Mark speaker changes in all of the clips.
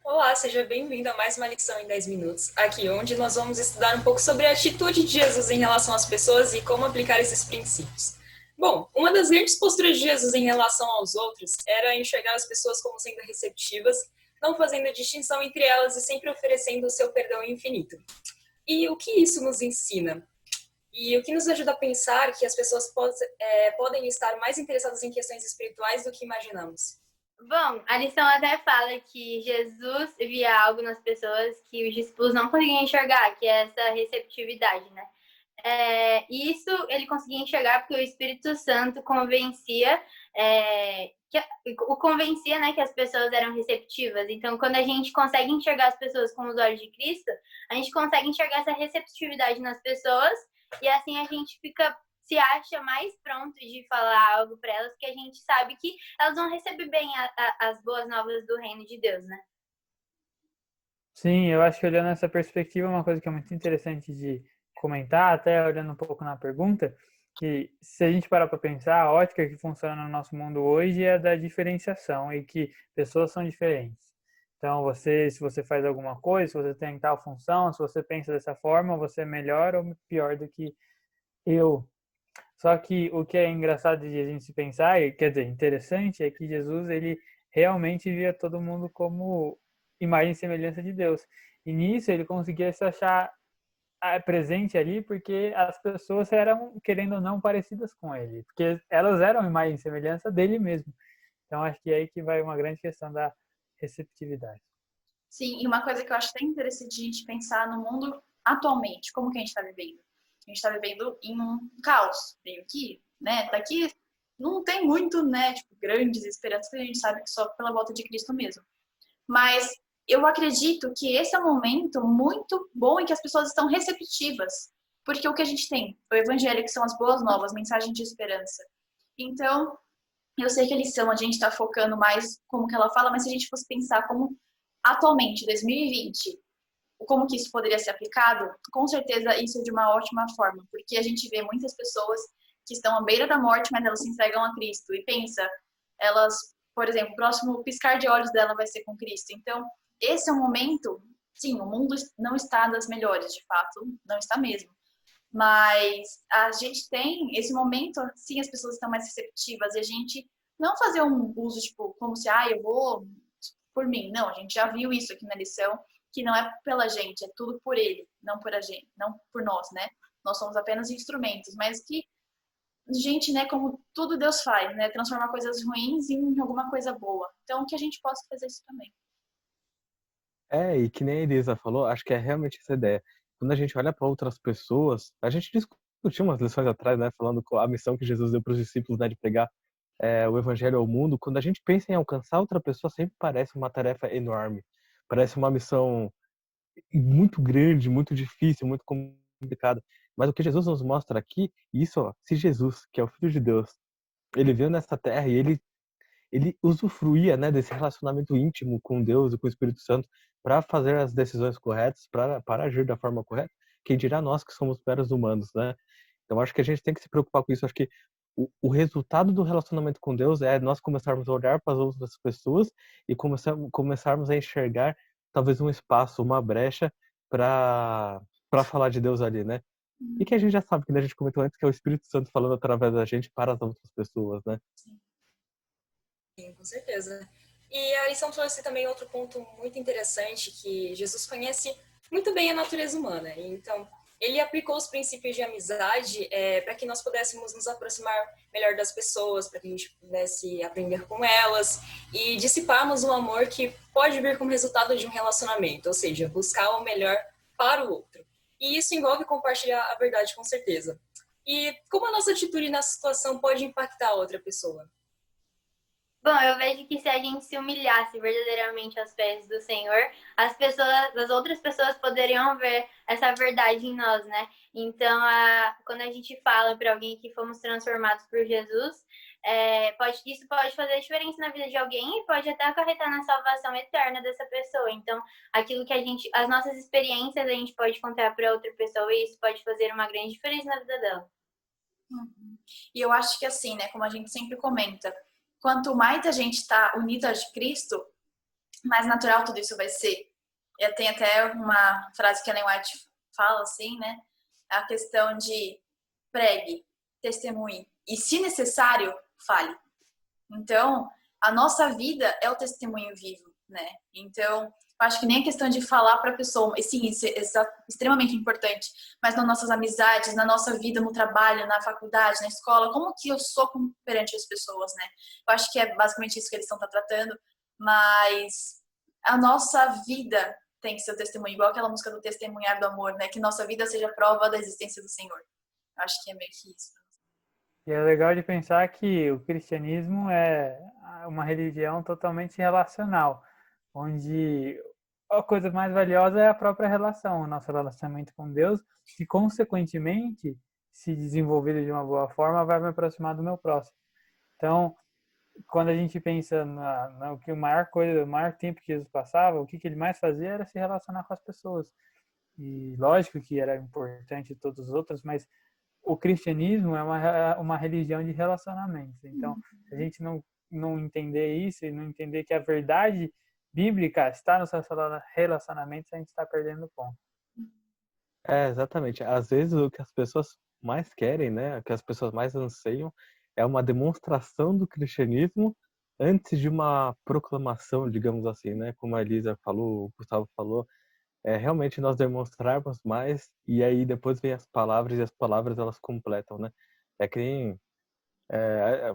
Speaker 1: Olá, seja bem-vindo a mais uma lição em 10 minutos, aqui onde nós vamos estudar um pouco sobre a atitude de Jesus em relação às pessoas e como aplicar esses princípios. Bom, uma das grandes posturas de Jesus em relação aos outros era enxergar as pessoas como sendo receptivas, não fazendo distinção entre elas e sempre oferecendo o seu perdão infinito. E o que isso nos ensina? E o que nos ajuda a pensar que as pessoas podem estar mais interessadas em questões espirituais do que imaginamos?
Speaker 2: Bom, a lição até fala que Jesus via algo nas pessoas que os discípulos não conseguiam enxergar, que é essa receptividade, né? Isso ele conseguia enxergar porque o Espírito Santo convencia, convencia, né, que as pessoas eram receptivas. Então, quando a gente consegue enxergar as pessoas com os olhos de Cristo, a gente consegue enxergar essa receptividade nas pessoas e assim a gente se acha mais pronto de falar algo para elas, porque a gente sabe que elas vão receber bem as boas novas do reino de Deus, né?
Speaker 3: Sim, eu acho que olhando essa perspectiva, uma coisa que é muito interessante de comentar, até olhando um pouco na pergunta, que se a gente parar para pensar, a ótica que funciona no nosso mundo hoje é a da diferenciação e que pessoas são diferentes. Então, se você faz alguma coisa, se você tem tal função, se você pensa dessa forma, você é melhor ou pior do que eu. Só que o que é engraçado de a gente se pensar, e quer dizer, interessante, é que Jesus, ele realmente via todo mundo como imagem e semelhança de Deus. E nisso ele conseguia se achar presente ali porque as pessoas eram, querendo ou não, parecidas com ele. Porque elas eram imagem e semelhança dele mesmo. Então acho que é aí que vai uma grande questão da receptividade.
Speaker 4: Sim, e uma coisa que eu acho até interessante a gente pensar no mundo atualmente, como que a gente está vivendo? A gente está vivendo em um caos, meio que, né? Daqui não tem muito, né, tipo, grandes esperanças, que a gente sabe que só pela volta de Cristo mesmo. Mas eu acredito que esse é um momento muito bom em que as pessoas estão receptivas, porque o que a gente tem, o evangelho, que são as boas novas, mensagem de esperança. Então, eu sei que a lição a gente está focando mais como que ela fala, mas se a gente fosse pensar como atualmente, 2020, como que isso poderia ser aplicado, com certeza isso é de uma ótima forma, porque a gente vê muitas pessoas que estão à beira da morte, mas elas se entregam a Cristo. E pensa, elas, por exemplo, o próximo piscar de olhos dela vai ser com Cristo. Então, esse é um momento, sim, o mundo não está das melhores, de fato, não está mesmo. Mas a gente tem esse momento, sim, as pessoas estão mais receptivas e a gente não fazer um uso, tipo, como se, eu vou por mim. Não, a gente já viu isso aqui na lição, que não é pela gente, é tudo por ele, não por a gente, não por nós, né? Nós somos apenas instrumentos, mas que gente, né, como tudo Deus faz, né, transformar coisas ruins em alguma coisa boa. Então, que a gente possa fazer isso também.
Speaker 5: E que nem a Elisa falou, acho que é realmente essa ideia. Quando a gente olha para outras pessoas, a gente discutiu umas lições atrás, né, falando com a missão que Jesus deu para os discípulos, né, de pregar o evangelho ao mundo. Quando a gente pensa em alcançar outra pessoa, sempre parece uma tarefa enorme, parece uma missão muito grande, muito difícil, muito complicada. Mas o que Jesus nos mostra aqui, isso, ó, se Jesus, que é o Filho de Deus, ele veio nessa terra e ele usufruía, né, desse relacionamento íntimo com Deus e com o Espírito Santo para fazer as decisões corretas, para agir da forma correta. Quem dirá nós que somos meros humanos, né? Então acho que a gente tem que se preocupar com isso. Acho que o resultado do relacionamento com Deus é nós começarmos a olhar para as outras pessoas e começarmos a enxergar talvez um espaço, uma brecha para falar de Deus ali, né? E que a gente já sabe, que a gente comentou antes, que é o Espírito Santo falando através da gente para as outras pessoas, né?
Speaker 1: Sim, com certeza. E a lição trouxe também outro ponto muito interessante, que Jesus conhece muito bem a natureza humana. Então, ele aplicou os princípios de amizade para que nós pudéssemos nos aproximar melhor das pessoas, para que a gente pudesse aprender com elas e dissiparmos o amor que pode vir como resultado de um relacionamento, ou seja, buscar o melhor para o outro. E isso envolve compartilhar a verdade, com certeza. E como a nossa atitude na situação pode impactar a outra pessoa?
Speaker 2: Bom, eu vejo que se a gente se humilhasse verdadeiramente aos pés do Senhor, as outras pessoas poderiam ver essa verdade em nós, né? Então, quando a gente fala para alguém que fomos transformados por Jesus, isso pode fazer diferença na vida de alguém e pode até acarretar na salvação eterna dessa pessoa. Então, as nossas experiências a gente pode contar para outra pessoa e isso pode fazer uma grande diferença na vida dela.
Speaker 4: E eu acho que assim, né, como a gente sempre comenta, quanto mais a gente está unido a Cristo, mais natural tudo isso vai ser. E tem até uma frase que a Ellen White fala, assim, né? A questão de pregue, testemunhe e, se necessário, fale. Então, a nossa vida é o testemunho vivo, né? Então, eu acho que nem a questão de falar para a pessoa, e sim, isso é extremamente importante, mas nas nossas amizades, na nossa vida, no trabalho, na faculdade, na escola, como que eu sou perante as pessoas, né? Eu acho que é basicamente isso que eles estão tratando, mas a nossa vida tem que ser o testemunho, igual aquela música do Testemunhar do Amor, né? Que nossa vida seja prova da existência do Senhor. Eu acho que é meio que isso.
Speaker 3: E é legal de pensar que o cristianismo é uma religião totalmente relacional, onde a coisa mais valiosa é a própria relação, o nosso relacionamento com Deus, que consequentemente, se desenvolvido de uma boa forma, vai me aproximar do meu próximo. Então, quando a gente pensa no que o maior coisa, o maior tempo que Jesus passava, o que ele mais fazia era se relacionar com as pessoas. E lógico que era importante todos os outros, mas o cristianismo é uma religião de relacionamentos. Então, se a gente não entender isso e não entender que a verdade bíblica está nos relacionamentos, a gente está perdendo o ponto.
Speaker 5: Exatamente. Às vezes o que as pessoas mais querem, né, o que as pessoas mais anseiam é uma demonstração do cristianismo antes de uma proclamação, digamos assim, né? Como a Elisa falou, o Gustavo falou, é realmente nós demonstrarmos mais e aí depois vem as palavras e as palavras elas completam, né? É que nem é,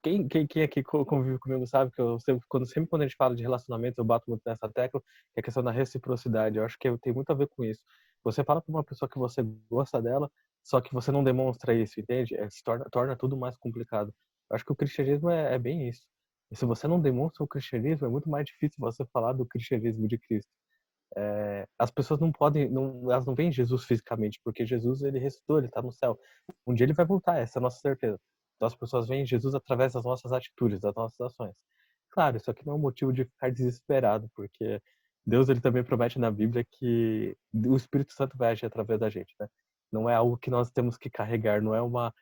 Speaker 5: quem aqui convive comigo sabe que eu sempre, quando a gente fala de relacionamento, eu bato muito nessa tecla, que é a questão da reciprocidade. Eu acho que tem muito a ver com isso. Você fala para uma pessoa que você gosta dela, só que você não demonstra isso, entende? Se torna tudo mais complicado. Eu acho que o cristianismo é bem isso. E se você não demonstra o cristianismo, é muito mais difícil você falar do cristianismo de Cristo. As pessoas não podem, elas não veem Jesus fisicamente, porque Jesus ele ressuscitou, ele está no céu. Um dia ele vai voltar, essa é a nossa certeza. Então as pessoas veem Jesus através das nossas atitudes, das nossas ações. Claro, isso aqui não é um motivo de ficar desesperado, porque Deus ele também promete na Bíblia que o Espírito Santo vai agir através da gente, né? Não é algo que nós temos que carregar, não é uma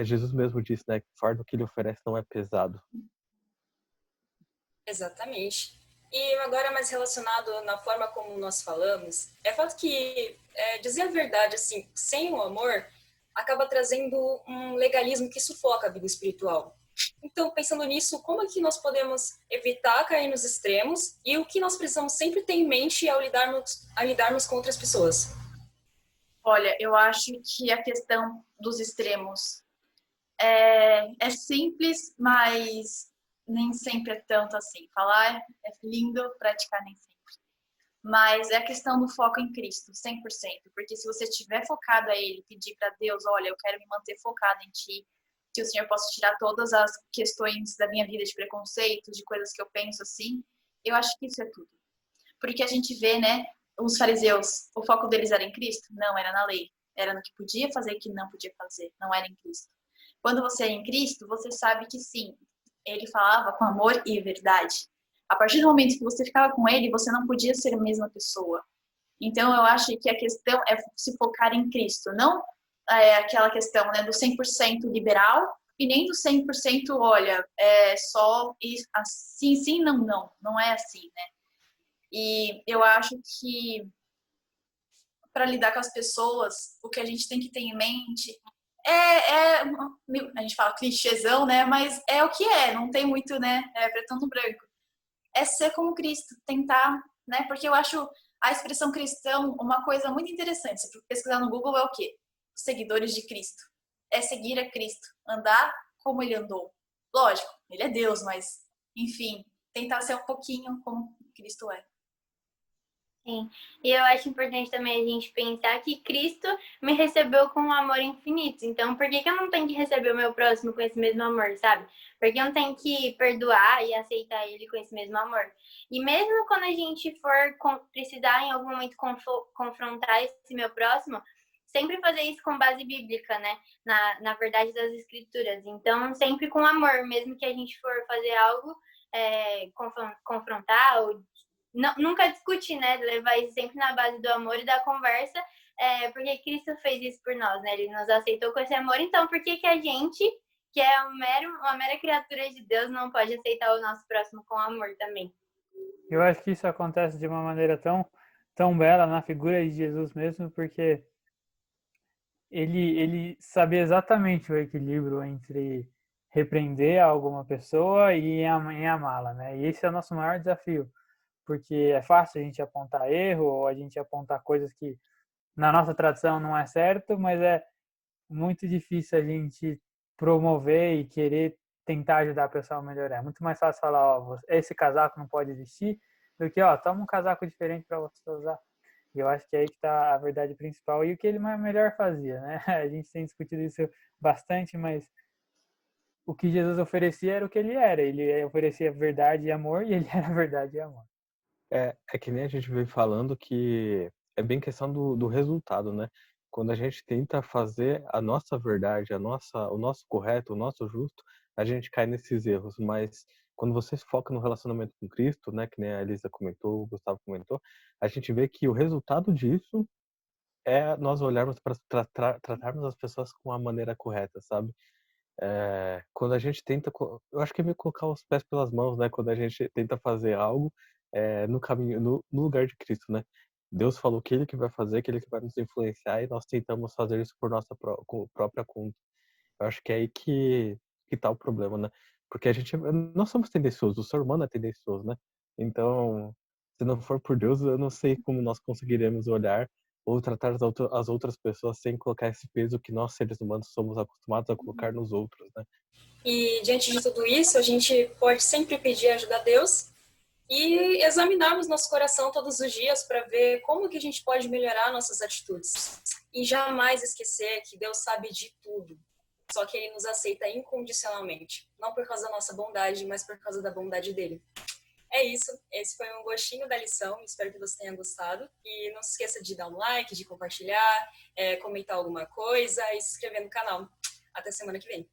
Speaker 5: Jesus mesmo disse, né, que o fardo que ele oferece não é pesado.
Speaker 1: Exatamente. E agora mais relacionado na forma como nós falamos, é fato que dizer a verdade assim, sem o amor, acaba trazendo um legalismo que sufoca a vida espiritual. Então, pensando nisso, como é que nós podemos evitar cair nos extremos e o que nós precisamos sempre ter em mente ao lidarmos com outras pessoas?
Speaker 4: Olha, eu acho que a questão dos extremos é simples, mas nem sempre é tanto assim. Falar é lindo, praticar nem sempre. Mas é a questão do foco em Cristo, 100%. Porque se você estiver focado a Ele, pedir para Deus, olha, eu quero me manter focado em Ti, que o Senhor possa tirar todas as questões da minha vida de preconceito, de coisas que eu penso assim, eu acho que isso é tudo. Porque a gente vê, né, os fariseus, o foco deles era em Cristo? Não, era na lei. Era no que podia fazer e que não podia fazer. Não era em Cristo. Quando você é em Cristo, você sabe que sim, Ele falava com amor e verdade. A partir do momento que você ficava com Ele, você não podia ser a mesma pessoa. Então, eu acho que a questão é se focar em Cristo, não aquela questão, né, do 100% liberal e nem do 100%, olha, só assim, sim, não, não. Não é assim, né? E eu acho que para lidar com as pessoas, o que a gente tem que ter em mente a gente fala clichêzão, né? Mas é o que é, não tem muito, né? Preto no branco. É ser como Cristo, tentar, né? Porque eu acho a expressão cristão uma coisa muito interessante. Se pesquisar no Google é o quê? Seguidores de Cristo. É seguir a Cristo, andar como ele andou. Lógico, ele é Deus, mas, enfim, tentar ser um pouquinho como Cristo é.
Speaker 2: Sim, e eu acho importante também a gente pensar que Cristo me recebeu com um amor infinito. Então, por que eu não tenho que receber o meu próximo com esse mesmo amor, sabe? Por que eu não tenho que perdoar e aceitar ele com esse mesmo amor? E mesmo quando a gente for precisar em algum momento confrontar esse meu próximo, sempre fazer isso com base bíblica, né? Na verdade das escrituras. Então, sempre com amor, mesmo que a gente for fazer algo, confrontar ou nunca discutir, né? Levar isso sempre na base do amor e da conversa, porque Cristo fez isso por nós, né? Ele nos aceitou com esse amor, então por que a gente, que é uma mera criatura de Deus, não pode aceitar o nosso próximo com amor também?
Speaker 3: Eu acho que isso acontece de uma maneira tão bela na figura de Jesus mesmo, porque ele sabia exatamente o equilíbrio entre repreender alguma pessoa e em amá-la, né? E esse é o nosso maior desafio, porque é fácil a gente apontar erro ou a gente apontar coisas que na nossa tradição não é certo, mas é muito difícil a gente promover e querer tentar ajudar a pessoa a melhorar. É muito mais fácil falar, ó, esse casaco não pode existir, do que, ó, toma um casaco diferente para você usar. E eu acho que é aí que está a verdade principal e o que ele melhor fazia, né? A gente tem discutido isso bastante, mas o que Jesus oferecia era o que ele era. Ele oferecia verdade e amor e ele era verdade e amor.
Speaker 5: É que nem a gente vem falando que é bem questão do resultado, né? Quando a gente tenta fazer a nossa verdade, o nosso correto, o nosso justo, a gente cai nesses erros. Mas quando você foca no relacionamento com Cristo, né? Que nem a Elisa comentou, o Gustavo comentou, a gente vê que o resultado disso é nós olharmos para tratarmos as pessoas com a maneira correta, sabe? Quando a gente tenta, eu acho que é meio colocar os pés pelas mãos, né? Quando a gente tenta fazer algo no caminho, no lugar de Cristo, né? Deus falou que Ele que vai fazer, que Ele que vai nos influenciar e nós tentamos fazer isso por nossa própria conta. Eu acho que é aí que tá o problema, né? Porque nós somos tendenciosos, o ser humano é tendencioso, né? Então, se não for por Deus, eu não sei como nós conseguiremos olhar ou tratar as outras pessoas sem colocar esse peso que nós, seres humanos, somos acostumados a colocar nos outros, né?
Speaker 1: E diante de tudo isso, a gente pode sempre pedir ajuda a Deus e examinarmos nosso coração todos os dias para ver como que a gente pode melhorar nossas atitudes. E jamais esquecer que Deus sabe de tudo, só que Ele nos aceita incondicionalmente, não por causa da nossa bondade, mas por causa da bondade dEle. É isso, esse foi um gostinho da lição, espero que você tenha gostado. E não se esqueça de dar um like, de compartilhar, comentar alguma coisa e se inscrever no canal. Até semana que vem.